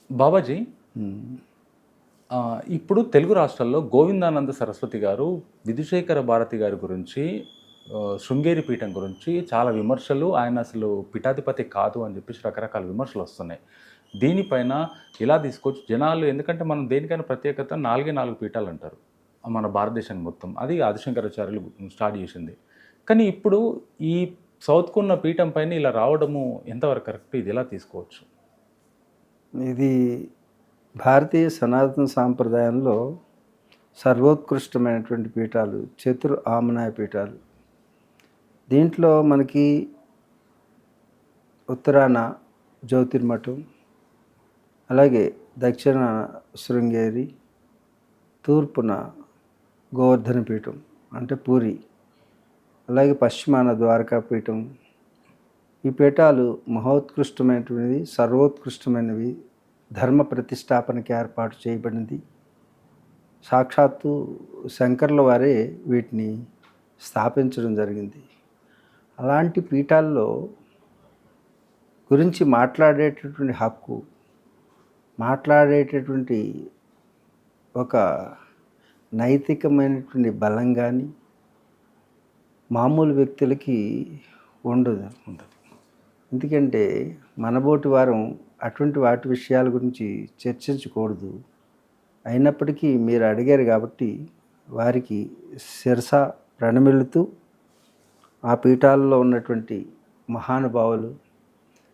బాబాజీ, ఉమ్. ఇప్పుడు తెలుగు రాష్ట్రాల్లో గోవిందానంద సరస్వతి గారు, విధుశేఖర భారతి గారి గురించి, శృంగేరి పీఠం గురించి చాలా విమర్శలు, ఆయన అసలు పీఠాధిపతి కాదు అని చెప్పేసి రకరకాల విమర్శలు వస్తున్నాయి. దీనిపైన ఇలా తీసుకొచ్చి జనాలు, ఎందుకంటే మనం దేనికైనా ప్రత్యేకత 4 పీఠాలు అంటారు మన భారతదేశానికి మొత్తం. అది ఆదిశంకరాచార్యులు స్టార్ట్ చేసింది. కానీ ఇప్పుడు ఈ సౌత్కున్న పీఠం పైన ఇలా రావడము ఎంతవరకు కరెక్ట్? ఇది ఎలా తీసుకోవచ్చు? ఇది భారతీయ సనాతన సాంప్రదాయంలో సర్వోత్కృష్టమైనటువంటి పీఠాలు ఆమనాయ పీఠాలు. దీంట్లో మనకి ఉత్తరాన జ్యోతిర్మఠం, అలాగే దక్షిణాన శృంగేరి, తూర్పున గోవర్ధన పీఠం అంటే పూరి, అలాగే పశ్చిమాన ద్వారకా పీఠం. ఈ పీఠాలు మహోత్కృష్టమైనటువంటివి, సర్వోత్కృష్టమైనవి, ధర్మ ప్రతిష్టాపనకి ఏర్పాటు చేయబడినది. సాక్షాత్తు శంకర్ల వారే వీటిని స్థాపించడం జరిగింది. అలాంటి పీఠాల్లో గురించి మాట్లాడేటటువంటి హక్కు, మాట్లాడేటటువంటి ఒక నైతికమైనటువంటి బలం కానీ మామూలు వ్యక్తులకి ఉండదు. ఎందుకంటే మనబోటి వారం అటువంటి వాటి విషయాల గురించి చర్చించకూడదు. అయినప్పటికీ మీరు అడిగారు కాబట్టి వారికి శిరస ప్రణమిల్లుతూ ఆ పీఠాలలో ఉన్నటువంటి మహానుభావులు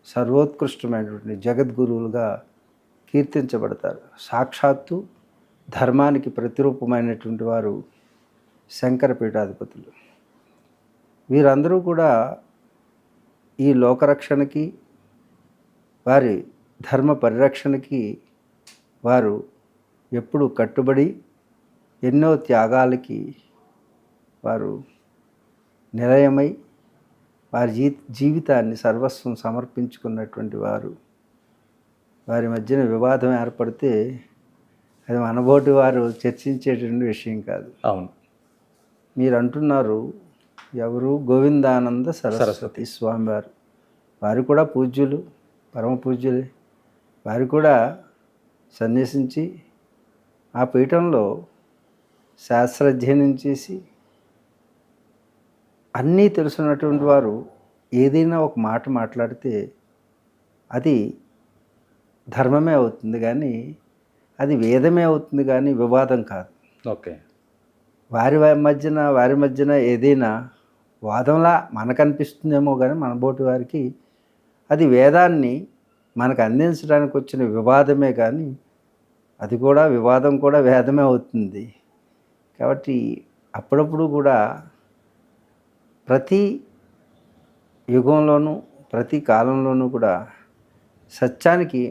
సర్వోత్కృష్టమైనటువంటి జగద్గురువులుగా కీర్తించబడతారు. సాక్షాత్తు ధర్మానికి ప్రతిరూపమైనటువంటి వారు శంకర పీఠాధిపతులు. వీరందరూ కూడా ఈ లోకరక్షణకి, వారి ధర్మ పరిరక్షణకి వారు ఎప్పుడు కట్టుబడి ఎన్నో త్యాగాలకి వారు నిలయమై వారి జీవితాన్ని సర్వస్వం సమర్పించుకున్నటువంటి వారు. వారి మధ్యన వివాదం ఏర్పడితే అది మనబోటి వారు చర్చించేటువంటి విషయం కాదు. అవును, మీరు అంటున్నారు ఎవరు? గోవిందానంద సరస్వతి స్వామివారు. వారు కూడా పూజ్యులు, పరమ పూజ్యులే. వారు కూడా సన్యసించి ఆ పీఠంలో శాస్త్రాధ్యయనం చేసి అన్నీ తెలుసున్నటువంటి వారు ఏదైనా ఒక మాట మాట్లాడితే అది ధర్మమే అవుతుంది, కానీ అది వేదమే అవుతుంది, కానీ వివాదం కాదు. ఓకే. వారి మధ్యన ఏదైనా వాదంలా మనకు అనిపిస్తుందేమో, కానీ మనబోటి వారికి అది వేదాన్ని మనకు అందించడానికి వచ్చిన వివాదమే, కానీ అది కూడా వివాదం కూడా వేదమే అవుతుంది. కాబట్టి అప్పుడప్పుడు కూడా ప్రతి యుగంలోనూ ప్రతి కాలంలోనూ కూడా సత్యానికి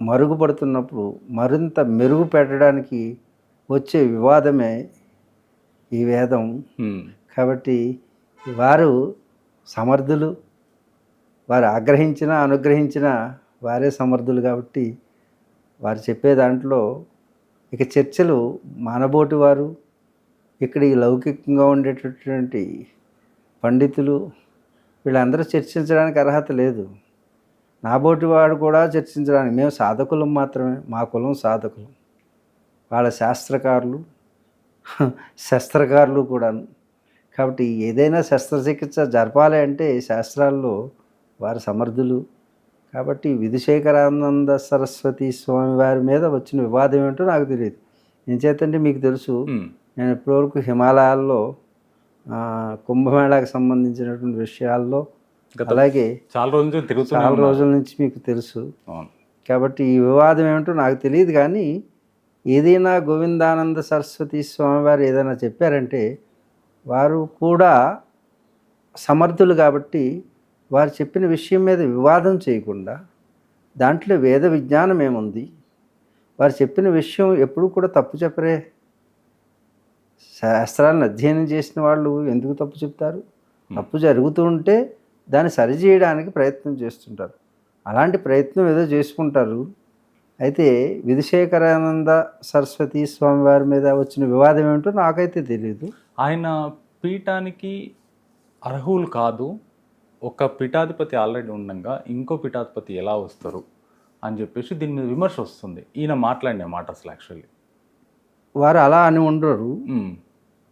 మరుగుపడుతున్నప్పుడు మరింత మెరుగు పెట్టడానికి వచ్చే వివాదమే ఈ వేదం. కాబట్టి వారు సమర్థులు, వారు ఆగ్రహించినా అనుగ్రహించినా వారే సమర్థులు. కాబట్టి వారు చెప్పే దాంట్లో ఇక చర్చలు మానబోటి వారు, ఇక్కడ ఈ లౌకికంగా ఉండేటటువంటి పండితులు వీళ్ళందరూ చర్చించడానికి అర్హత లేదు. నాబోటి వాడు కూడా చర్చించడానికి, మేము సాధకులం మాత్రమే, మా కులం సాధకులు. వాళ్ళ శస్త్రకారులు కూడాను. కాబట్టి ఏదైనా శస్త్రచికిత్స జరపాలి అంటే శాస్త్రాల్లో వారు సమర్థులు. కాబట్టి విధుశేఖరానంద సరస్వతి స్వామి వారి మీద వచ్చిన వివాదం ఏంటో నాకు తెలియదు. ఏం చేతంటే మీకు తెలుసు, నేను ఇప్పటివరకు హిమాలయాల్లో కుంభమేళాకి సంబంధించినటువంటి విషయాల్లో, అలాగే చాలా రోజుల నుంచి మీకు తెలుసు. కాబట్టి ఈ వివాదం ఏమిటో నాకు తెలియదు, కానీ ఏదైనా గోవిందానంద సరస్వతి స్వామివారు ఏదైనా చెప్పారంటే వారు కూడా సమర్థులు. కాబట్టి వారు చెప్పిన విషయం మీద వివాదం చేయకుండా, దాంట్లో వేద విజ్ఞానం ఏముంది, వారు చెప్పిన విషయం ఎప్పుడు కూడా తప్పు చెప్పరే. శాస్త్రాలను అధ్యయనం చేసిన వాళ్ళు ఎందుకు తప్పు చెప్తారు? తప్పు జరుగుతూ ఉంటే దాన్ని సరిచేయడానికి ప్రయత్నం చేస్తుంటారు. అలాంటి ప్రయత్నం ఏదో చేసుకుంటారు. అయితే విధుశేఖరానంద సరస్వతి స్వామి వారి మీద వచ్చిన వివాదం ఏమిటో నాకైతే తెలియదు. ఆయన పీఠానికి అర్హులు కాదు, ఒక పీఠాధిపతి ఆల్రెడీ ఉండగా ఇంకో పీఠాధిపతి ఎలా వస్తారు అని చెప్పేసి దీని మీద విమర్శ వస్తుంది. ఈయన మాట్లాడిన మాట అసలు యాక్చువల్లీ వారు అలా అని ఉండరు.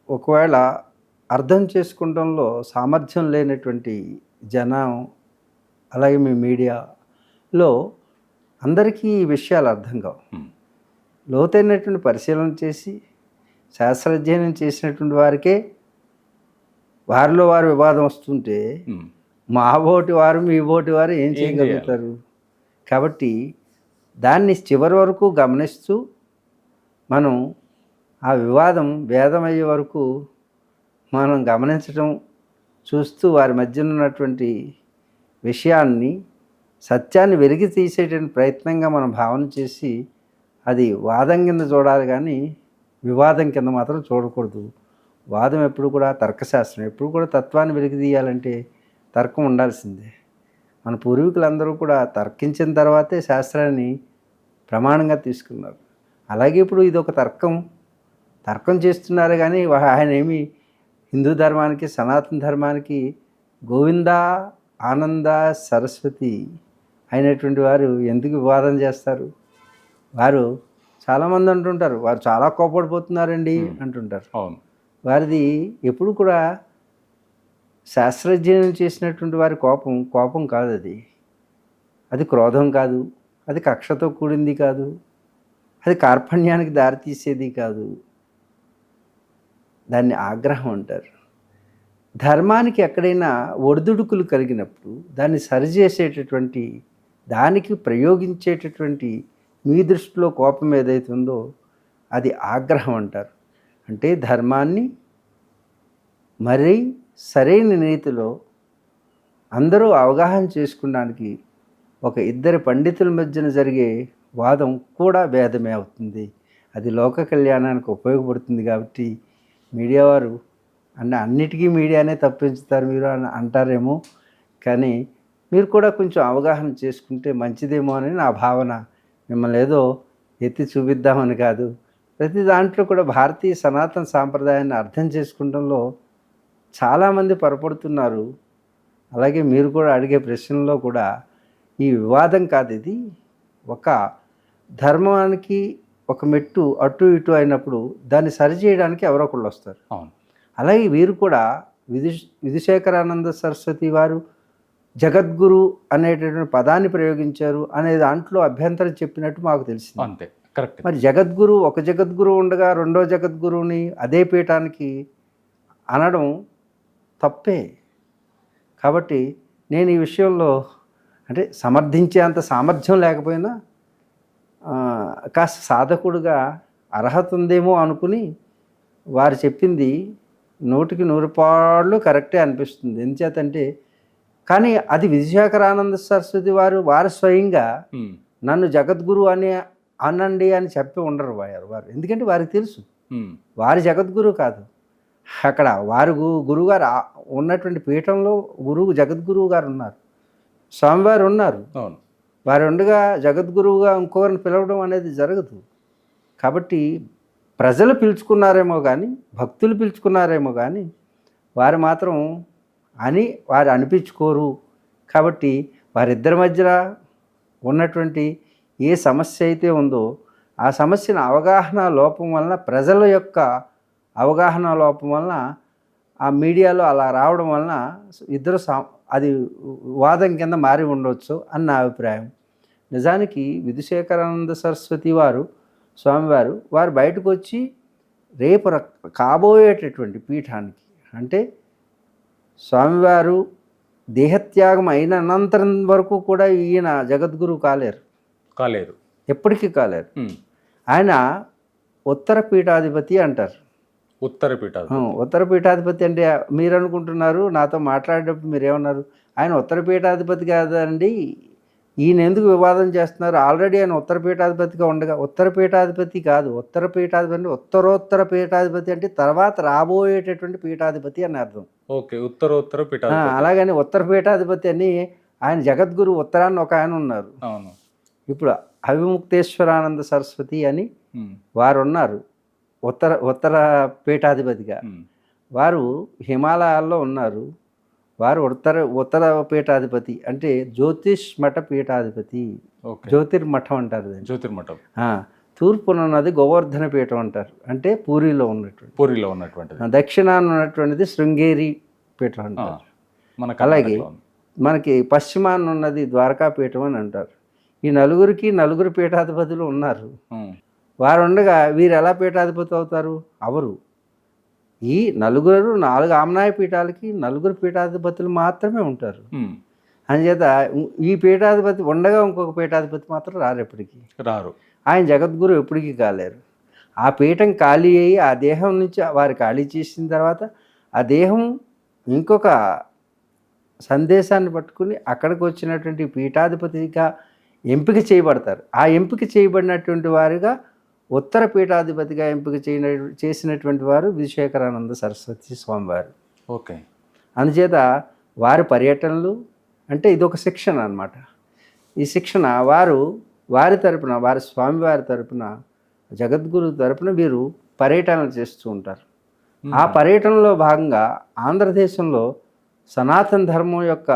ఒకవేళ అర్థం చేసుకుంటంలో సామర్థ్యం లేనటువంటి జనం, అలాగే మీ మీడియాలో అందరికీ ఈ విషయాలు అర్థం కావు. లోతైనటువంటి పరిశీలన చేసి శాస్త్రాధ్యయనం చేసినటువంటి వారికే వారిలో వారు వివాదం వస్తుంటే మా ఓటి వారు మీ ఓటి వారు ఏం చేయగలుగుతారు? కాబట్టి దాన్ని చివరి వరకు గమనిస్తూ మనం ఆ వివాదం భేదమయ్యే వరకు మనం గమనించడం, చూస్తూ వారి మధ్య ఉన్నటువంటి విషయాన్ని, సత్యాన్ని వెలికి తీసేటువంటి ప్రయత్నంగా మనం భావన చేసి అది వాదం కింద చూడాలి కానీ వివాదం కింద మాత్రం చూడకూడదు. వాదం ఎప్పుడు కూడా తర్కశాస్త్రం, ఎప్పుడు కూడా తత్వాన్ని వెలికి తీయాలంటే తర్కం ఉండాల్సిందే. మన పూర్వీకులందరూ కూడా తర్కించిన తర్వాతే శాస్త్రాన్ని ప్రమాణంగా తీసుకున్నారు. అలాగే ఇప్పుడు ఇది ఒక తర్కం చేస్తున్నారు కానీ ఆయన ఏమి హిందూ ధర్మానికి, సనాతన ధర్మానికి గోవింద ఆనంద సరస్వతి అయినటువంటి వారు ఎందుకు వివాదం చేస్తారు? వారు చాలామంది అంటుంటారు, వారు చాలా కోపడిపోతున్నారండి అంటుంటారు. వారిది ఎప్పుడు కూడా శాస్త్రాధ్యయనం చేసినటువంటి వారి కోపం కాదు. అది క్రోధం కాదు, అది కక్షతో కూడింది కాదు, అది కార్పణ్యానికి దారితీసేది కాదు. దాన్ని ఆగ్రహం అంటారు. ధర్మానికి ఎక్కడైనా ఒడిదుడుకులు కలిగినప్పుడు దాన్ని సరిచేసేటటువంటి, దానికి ప్రయోగించేటటువంటి మీ దృష్టిలో కోపం ఏదైతే ఉందో అది ఆగ్రహం అంటారు. అంటే ధర్మాన్ని మరీ సరైన నీతిలో అందరూ అవగాహన చేసుకోవడానికి ఒక ఇద్దరు పండితుల మధ్యన జరిగే వాదం కూడా భేదమే అవుతుంది. అది లోక కళ్యాణానికి ఉపయోగపడుతుంది. కాబట్టి మీడియా వారు అన్నిటికీ మీడియానే తప్పించుతారు మీరు అని అంటారేమో, కానీ మీరు కూడా కొంచెం అవగాహన చేసుకుంటే మంచిదేమో అని నా భావన. మిమ్మల్ని ఏదో ఎత్తి చూపిద్దామని కాదు. ప్రతి దాంట్లో కూడా భారతీయ సనాతన సాంప్రదాయాన్ని అర్థం చేసుకుంటంలో చాలామంది పొరపడుతున్నారు. అలాగే మీరు కూడా అడిగే ప్రశ్నలో కూడా ఈ వివాదం కాదు, ఇది ఒక ధర్మానికి ఒక మెట్టు అటు ఇటు అయినప్పుడు దాన్ని సరిచేయడానికి ఎవరో ఒకళ్ళు వస్తారు. అలాగే వీరు కూడా విధుశేఖరానంద సరస్వతి వారు జగద్గురు అనేటటువంటి పదాన్ని ప్రయోగించారు అనే దాంట్లో అభ్యంతరం చెప్పినట్టు మాకు తెలిసింది. అంతే, కరెక్ట్. మరి జగద్గురు, ఒక జగద్గురు ఉండగా రెండో జగద్గురువుని అదే పీఠానికి అనడం తప్పే. కాబట్టి నేను ఈ విషయంలో అంటే సమర్థించేంత సామర్థ్యం లేకపోయినా కాస్త సాధకుడుగా అర్హత ఉందేమో అనుకుని వారు చెప్పింది 100కి 100 కరెక్టే అనిపిస్తుంది. ఎందుచేతంటే కానీ అది విధుశేఖరానంద సరస్వతి వారు స్వయంగా నన్ను జగద్గురు అనండి అని చెప్పి ఉండరు వారు. ఎందుకంటే వారికి తెలుసు వారి జగద్గురు కాదు. అక్కడ వారు గురువుగారు ఉన్నటువంటి పీఠంలో జగద్గురువు గారు ఉన్నారు, స్వామివారు ఉన్నారు. వారు ఉండగా జగద్గురువుగా ఇంకొకరిని పిలవడం అనేది జరగదు. కాబట్టి ప్రజలు పిలుచుకున్నారేమో కానీ, భక్తులు పిలుచుకున్నారేమో కానీ వారు మాత్రం వారు అనిపించుకోరు. కాబట్టి వారిద్దరి మధ్య ఉన్నటువంటి ఏ సమస్య అయితే ఉందో ఆ సమస్యను అవగాహన లోపం వలన, ప్రజల యొక్క అవగాహన లోపం వలన, ఆ మీడియాలో అలా రావడం వలన ఇద్దరు అది వాదం కింద మారి ఉండవచ్చు అని నా అభిప్రాయం. నిజానికి విధుశేఖరానంద సరస్వతి స్వామివారు బయటకు వచ్చి రేపు కాబోయేటటువంటి పీఠానికి, అంటే స్వామివారు దేహత్యాగం అయిన అనంతరం వరకు కూడా ఈయన జగద్గురు కాలేరు, ఎప్పటికీ కాలేరు. ఆయన ఉత్తర పీఠాధిపతి అంటారు. ఉత్తర పీఠాధిపతి అంటే మీరు అనుకుంటున్నారు, నాతో మాట్లాడేటప్పుడు మీరేమన్నారు, ఆయన ఉత్తర పీఠాధిపతి కాదండి, ఈయన ఎందుకు వివాదం చేస్తున్నారు, ఆల్రెడీ ఆయన ఉత్తర పీఠాధిపతిగా ఉండగా. ఉత్తర పీఠాధిపతి కాదు, ఉత్తర పీఠాధిపతి ఉత్తరోత్తర పీఠాధిపతి అంటే తర్వాత రాబోయేటటువంటి పీఠాధిపతి అని అర్థం. ఓకే, ఉత్తరోత్తర పీఠాధిపతి. అలాగని ఉత్తర పీఠాధిపతి అని ఆయన జగద్గురు ఉత్తరాన్ని ఒక ఆయన ఉన్నారు. ఇప్పుడు అవిముక్తేశ్వరానంద సరస్వతి అని వారు ఉన్నారు ఉత్తర పీఠాధిపతిగా. వారు హిమాలయాల్లో ఉన్నారు. వారు ఉత్తర పీఠాధిపతి, అంటే జ్యోతిష్ మఠ పీఠాధిపతి. ఓకే. జ్యోతిర్మఠం అంటారు దాన్ని. జ్యోతిర్మఠం. తూర్పున ఉన్నది గోవర్ధన పీఠం అంటారు, అంటే పూరిలో ఉన్నటువంటిది. దక్షిణాన ఉన్నటువంటిది శృంగేరి పీఠం అంటారు. అలాగే మనకి పశ్చిమాన ఉన్నది ద్వారకా పీఠం అని అంటారు. ఈ నలుగురు పీఠాధిపతులు ఉన్నారు. వారు ఉండగా వీరు ఎలా పీఠాధిపతి అవుతారు? అవరు. ఈ 4 ఆమ్నాయ పీఠాలకి 4 పీఠాధిపతులు మాత్రమే ఉంటారు. అందుచేత ఈ పీఠాధిపతి ఉండగా ఇంకొక పీఠాధిపతి మాత్రం రారు. ఆయన జగద్గురు ఎప్పటికీ కాలేరు. ఆ పీఠం ఖాళీ అయ్యి ఆ దేహం నుంచి వారు ఖాళీ చేసిన తర్వాత ఆ దేహం ఇంకొక సందేశాన్ని పట్టుకుని అక్కడికి వచ్చినటువంటి పీఠాధిపతిగా ఎంపిక చేయబడతారు. ఆ ఎంపిక చేయబడినటువంటి వారుగా ఉత్తర పీఠాధిపతిగా ఎంపిక చేసినటువంటి వారు విధుశేఖరానంద సరస్వతి స్వామివారు. ఓకే. అందుచేత వారి పర్యటనలు అంటే ఇదొక శిక్షణ అన్నమాట. ఈ శిక్షణ వారి తరపున, వారి స్వామివారి తరపున, జగద్గురు తరపున వీరు పర్యటనలు చేస్తూ ఉంటారు. ఆ పర్యటనలో భాగంగా ఆంధ్రదేశంలో సనాతన ధర్మం యొక్క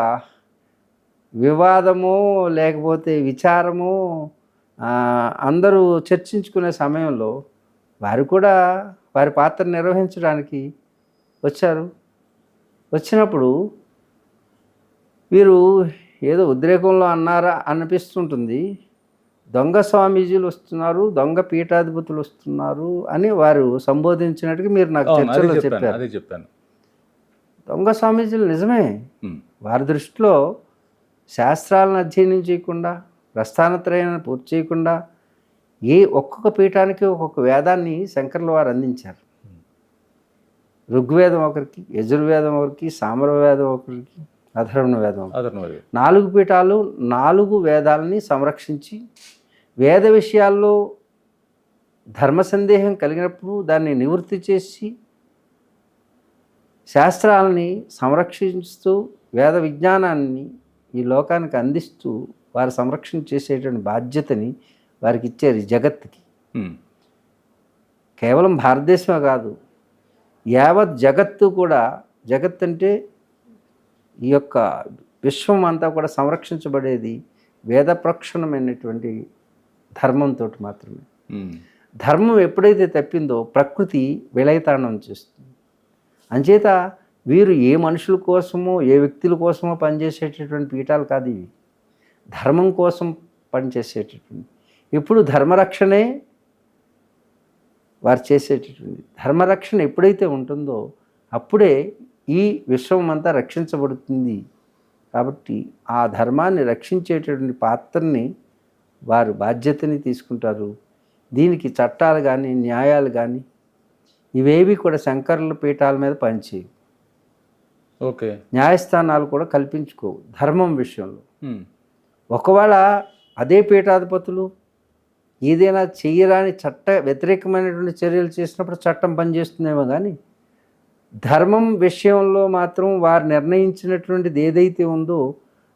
వివాదమో లేకపోతే విచారమో అందరూ చర్చించుకునే సమయంలో వారు కూడా వారి పాత్ర నిర్వహించడానికి వచ్చారు. వచ్చినప్పుడు వీరు ఏదో ఉద్రేకంలో అన్నారా అనిపిస్తుంటుంది. దొంగ స్వామీజీలు వస్తున్నారు, దొంగ పీఠాధిపతులు వస్తున్నారు అని వారు సంబోధించినట్టుగా మీరు నాకు చర్చలో చెప్పారు. దొంగ స్వామీజీలు నిజమే. వారి దృష్టిలో శాస్త్రాలను అధ్యయనం చేయకుండా, ప్రస్థానత్రయాన్ని పూర్తి చేయకుండా ఒక్కొక్క పీఠానికి ఒక్కొక్క వేదాన్ని శంకర్ల వారు అందించారు. ఋగ్వేదం ఒకరికి, యజుర్వేదం ఒకరికి, సామరవేదం ఒకరికి, అధర్వణ వేదం. 4 పీఠాలు 4 వేదాలని సంరక్షించి వేద విషయాల్లో ధర్మ సందేహం కలిగినప్పుడు దాన్ని నివృత్తి చేసి శాస్త్రాలని సంరక్షిస్తూ వేద విజ్ఞానాన్ని ఈ లోకానికి అందిస్తూ వారు సంరక్షణ చేసేటువంటి బాధ్యతని వారికి ఇచ్చారు ఈ జగత్తుకి. కేవలం భారతదేశమే కాదు, యావత్ జగత్తు కూడా. జగత్ అంటే ఈ యొక్క విశ్వం అంతా కూడా సంరక్షించబడేది వేద ప్రక్షణమైనటువంటి ధర్మంతో మాత్రమే. ధర్మం ఎప్పుడైతే తప్పిందో ప్రకృతి విలయతాండం చేస్తుంది. అంచేత వీరు ఏ మనుషుల కోసమో ఏ వ్యక్తుల కోసమో పనిచేసేటటువంటి పీఠాలు కాదు ఇవి. ధర్మం కోసం పనిచేసేటటువంటి, ఇప్పుడు ధర్మరక్షణే వారు చేసేటటువంటి. ధర్మరక్షణ ఎప్పుడైతే ఉంటుందో అప్పుడే ఈ విశ్వం అంతా రక్షించబడుతుంది. కాబట్టి ఆ ధర్మాన్ని రక్షించేటటువంటి పాత్రని వారు బాధ్యతని తీసుకుంటారు. దీనికి చట్టాలు కానీ న్యాయాలు కానీ ఇవేవి కూడా శంకరుల పీఠాల మీద పనిచేయవు. ఓకే. న్యాయస్థానాలు కూడా కల్పించుకోవు ధర్మం విషయంలో. ఒకవేళ అదే పీఠాధిపతులు ఏదైనా చెయ్యరాని చట్ట వ్యతిరేకమైనటువంటి చర్యలు చేసినప్పుడు చట్టం పనిచేస్తుందేమో కానీ ధర్మం విషయంలో మాత్రం వారు నిర్ణయించినటువంటిది ఏదైతే ఉందో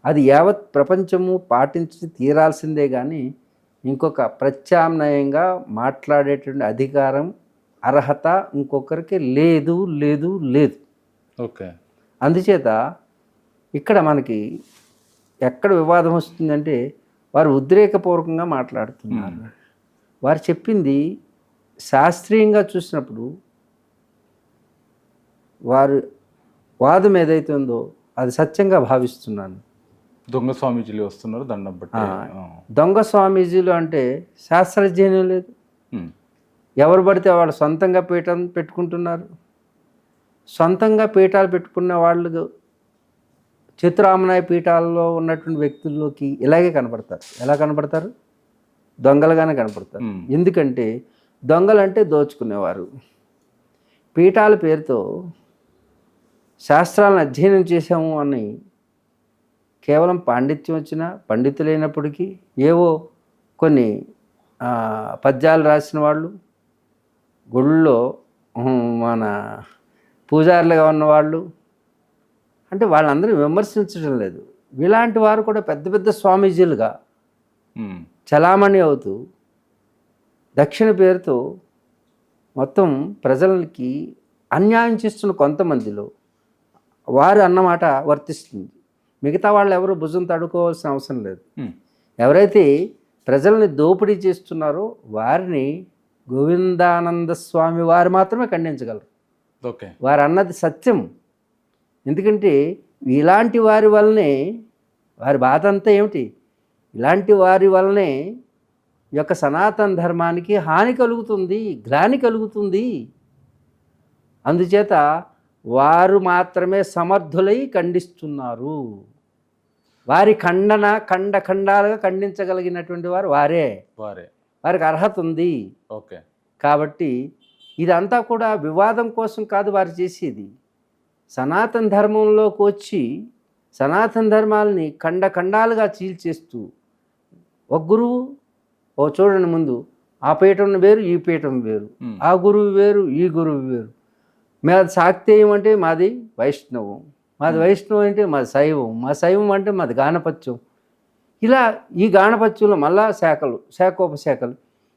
అది యావత్ ప్రపంచము పాటించి తీరాల్సిందే కానీ ఇంకొక ప్రత్యామ్నాయంగా మాట్లాడేటువంటి అధికారం, అర్హత ఇంకొకరికి లేదు. ఓకే. అందుచేత ఇక్కడ మనకి ఎక్కడ వివాదం వస్తుందంటే వారు ఉద్రేకపూర్వకంగా మాట్లాడుతున్నారు. వారు చెప్పింది శాస్త్రీయంగా చూసినప్పుడు వారు వాదం ఏదైతే ఉందో అది సత్యంగా భావిస్తున్నాను. దొంగ స్వామీజీలు వస్తున్నారు దండం బట్టి. దొంగ స్వామీజీలు అంటే శాస్త్రాధ్యయనం లేదు. ఎవరు పడితే వాళ్ళు సొంతంగా పీఠం పెట్టుకుంటున్నారు. సొంతంగా పీఠాలు పెట్టుకున్న వాళ్ళు చతురామనాయ పీఠాల్లో ఉన్నటువంటి వ్యక్తుల్లోకి ఇలాగే కనపడతారు. ఎలా కనపడతారు? దొంగలుగానే కనపడతారు. ఎందుకంటే దొంగలంటే దోచుకునేవారు. పీఠాల పేరుతో శాస్త్రాలను అధ్యయనం చేశాము అని కేవలం పాండిత్యం వచ్చిన పండితులైనప్పటికీ ఏవో కొన్ని పద్యాలు రాసిన వాళ్ళు, గుళ్ళో మన పూజారులుగా ఉన్నవాళ్ళు, అంటే వాళ్ళందరూ విమర్శించడం లేదు. ఇలాంటి వారు కూడా పెద్ద పెద్ద స్వామీజీలుగా చలామణి అవుతూ దక్షిణ పేరుతో మొత్తం ప్రజలకి అన్యాయం చేస్తున్న కొంతమందిలో వారు అన్నమాట వర్తిస్తుంది. మిగతా వాళ్ళు ఎవరు భుజం తడుకోవాల్సిన అవసరం లేదు. ఉమ్. ఎవరైతే ప్రజల్ని దోపిడీ చేస్తున్నారో వారిని గోవిందానంద స్వామి వారు మాత్రమే ఖండించగలరు. ఓకే. వారు అన్నది సత్యం. ఎందుకంటే ఇలాంటి వారి వల్లనే, వారి బాధ అంతా ఏమిటి, ఇలాంటి వారి వల్లనే ఈ యొక్క సనాతన ధర్మానికి హాని కలుగుతుంది, గ్లాని కలుగుతుంది. అందుచేత వారు మాత్రమే సమర్థులై ఖండిస్తున్నారు. వారి ఖండాలుగా ఖండించగలిగినటువంటి వారు వారే. వారికి అర్హత ఉంది. ఓకే. కాబట్టి ఇదంతా కూడా వివాదం కోసం కాదు వారు చేసేది. సనాతన ధర్మంలోకి వచ్చి సనాతన ధర్మాలని ఖండాలుగా చీల్చేస్తూ, ఒక గురువు ఓ చూడండి, ముందు ఆ పీఠం వేరు, ఈ పీఠం వేరు, ఆ గురువు వేరు, ఈ గురువు వేరు. మాది శాక్తేయం అంటే మాది వైష్ణవం, మాది వైష్ణవం అంటే మాది శైవం, మా శైవం అంటే మాది గాణపత్యం. ఇలా ఈ గాణపత్యంలో మళ్ళా శాఖోపశాఖలు,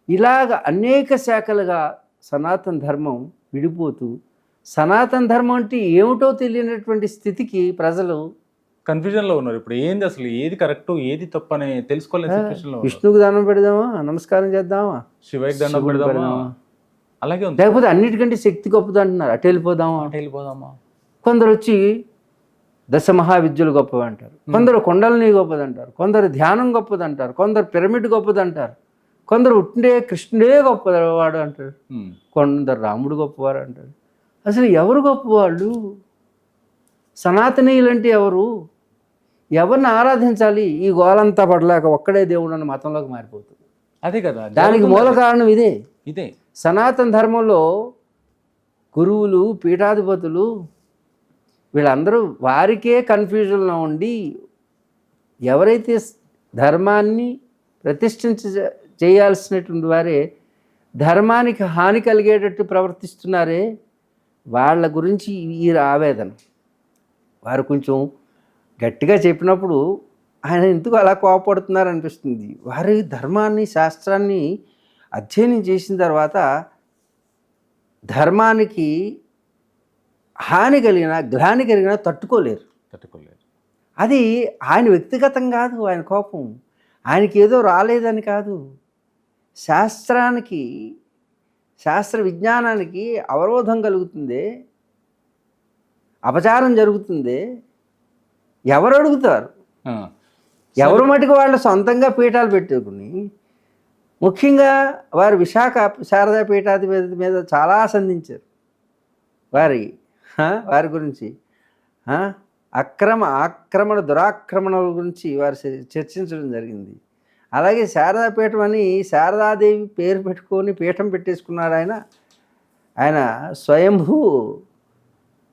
ఇలాగ అనేక శాఖలుగా సనాతన ధర్మం విడిపోతూ, సనాతన ధర్మం అంటే ఏమిటో తెలియనటువంటి స్థితికి ప్రజలు కన్ఫ్యూజన్లో ఉన్నారు. ఇప్పుడు ఏంది అసలు, ఏది కరెక్ట్ ఏది తప్పు అని తెలుసుకోలేని సిచ్యువేషన్లో. విష్ణువుకి దండం పెడదామా, నమస్కారం చేద్దామా, శివకి దండం పెడదామా, అలాగే ఉంది. లేకపోతే అన్నిటికంటే శక్తి గొప్పది అంటున్నారు, అటు వెళ్ళిపోదామా. కొందరు వచ్చి దశ మహావిద్యలు గొప్పవి అంటారు, కొందరు కొండలని గొప్పది అంటారు, కొందరు ధ్యానం గొప్పది అంటారు, కొందరు పిరమిడ్ గొప్పది అంటారు, కొందరు ఉండే కృష్ణుడే గొప్పవాడు అంటారు, కొందరు రాముడు గొప్పవారు అంటారు. అసలు ఎవరు గొప్పవాళ్ళు? సనాతనీయులంటే ఎవరు? ఎవరిని ఆరాధించాలి? ఈ గోలంతా పడలేక ఒక్కడే దేవుడు అన్న మతంలోకి మారిపోతుంది. అదే కదా, దానికి మూల కారణం ఇదే. సనాతన ధర్మంలో గురువులు, పీఠాధిపతులు వీళ్ళందరూ వారికే కన్ఫ్యూజన్లో ఉండి, ఎవరైతే ధర్మాన్ని చేయాల్సినటువంటి వారే ధర్మానికి హాని కలిగేటట్టు ప్రవర్తిస్తున్నారే, వాళ్ళ గురించి ఈ ఆవేదన. వారు కొంచెం గట్టిగా చెప్పినప్పుడు ఆయన ఎందుకు అలా కోపడుతున్నారు అనిపిస్తుంది. వారి ధర్మాన్ని, శాస్త్రాన్ని అధ్యయనం చేసిన తర్వాత ధర్మానికి హాని కలిగిన, గ్లాని కలిగిన తట్టుకోలేరు. అది ఆయన వ్యక్తిగతం కాదు, ఆయన కోపం ఆయనకి ఏదో రాలేదని కాదు, శాస్త్రానికి, శాస్త్ర విజ్ఞానానికి అవరోధం కలుగుతుంది, అపచారం జరుగుతుంది. ఎవరు అడుగుతారు? ఎవరు మటుకు వాళ్ళు సొంతంగా పీఠాలు పెట్టుకుని, ముఖ్యంగా వారు విశాఖ శారదా పీఠాధిపతి మీద చాలా సంధించారు. వారి గురించి ఆక్రమణ దురాక్రమణల గురించి వారు చర్చించడం జరిగింది. అలాగే శారదాపీఠం అని శారదాదేవి పేరు పెట్టుకొని పీఠం పెట్టేసుకున్నాడు ఆయన స్వయంభూ.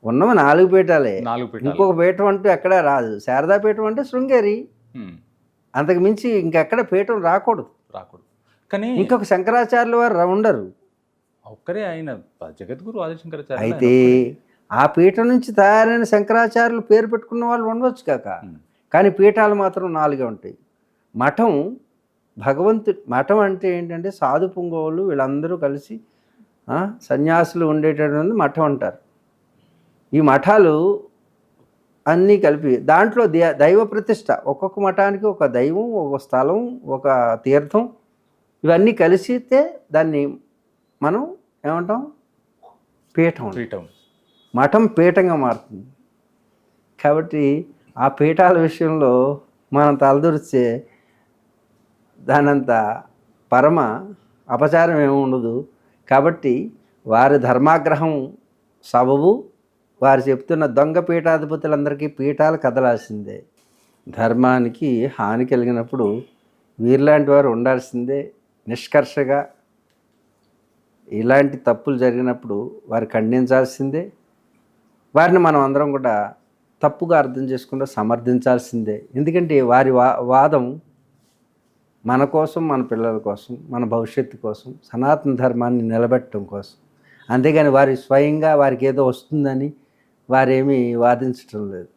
ఉన్నవి 4 పీఠాలే, ఇంకొక పీఠం అంటూ ఎక్కడా రాదు. శారదాపీఠం అంటే శృంగేరి, అంతకు మించి ఇంకెక్కడ పీఠం రాకూడదు. కానీ ఇంకొక శంకరాచార్యులు వారు ఉండరు, ఒక్కరే ఆయన జగద్గురు ఆదిశంకరాచార్య. అయితే ఆ పీఠం నుంచి తయారైన శంకరాచార్యులు పేరు పెట్టుకున్న వాళ్ళు ఉండవచ్చు కాక, కానీ పీఠాలు మాత్రం 4 ఉంటాయి. మఠం మఠం అంటే ఏంటంటే సాధు పుంగవులు వీళ్ళందరూ కలిసి సన్యాసులు ఉండేటటువంటి మఠం అంటారు. ఈ మఠాలు అన్నీ కలిపి దాంట్లో దైవ ప్రతిష్ట, ఒక్కొక్క మఠానికి ఒక దైవం, ఒక స్థలం, ఒక తీర్థం, ఇవన్నీ కలిసితే దాన్ని మనం ఏమంటాం? పీఠం. మఠం పీఠంగా మారుతుంది. కాబట్టి ఆ పీఠాల విషయంలో మనం తలదూరిస్తే దానంత పరమ అపచారం ఏమి ఉండదు. కాబట్టి వారి ధర్మాగ్రహం సబబు వారు చెప్తున్న దొంగ పీఠాధిపతులందరికీ పీఠాలు కదలాల్సిందే. ధర్మానికి హాని కలిగినప్పుడు వీరిలాంటి వారు ఉండాల్సిందే. నిష్కర్షగా ఇలాంటి తప్పులు జరిగినప్పుడు వారు ఖండించాల్సిందే. వారిని మనం అందరం కూడా తప్పుగా అర్థం చేసుకుంటూ సమర్థించాల్సిందే. ఎందుకంటే వారి వాదం మన కోసం, మన పిల్లల కోసం, మన భవిష్యత్తు కోసం, సనాతన ధర్మాన్ని నిలబెట్టడం కోసం. అంతేగాని వారి స్వయంగా వారికి ఏదో వస్తుందని వారేమీ వాదించటం లేదు.